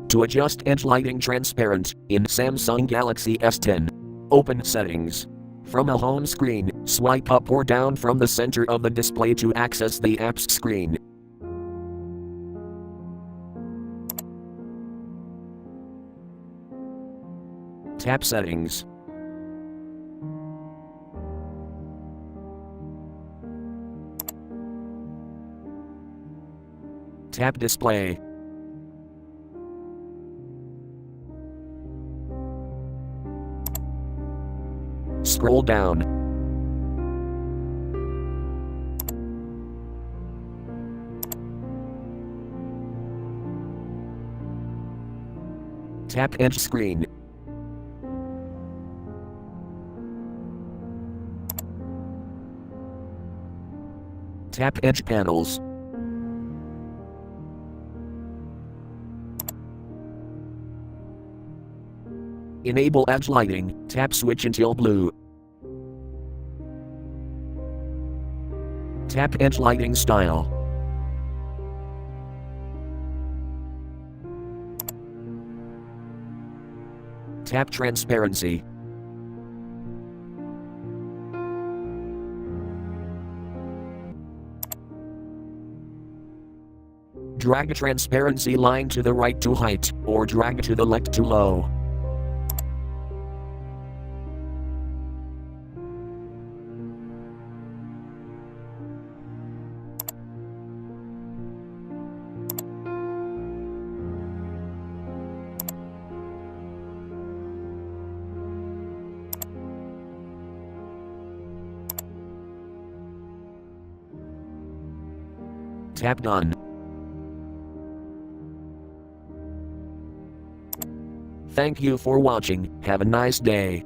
To adjust edge lighting transparent in Samsung Galaxy S10. Open Settings. From a home screen, swipe up or down from the center of the display to access the apps screen. Tap Settings. Tap Display. Scroll down. Tap Edge Screen. Tap Edge Panels. Enable edge lighting, tap switch until blue. Tap edge lighting style. Tap transparency. Drag a transparency line to the right to height, or drag to the left to low. Tap Done. Thank you for watching. Have a nice day.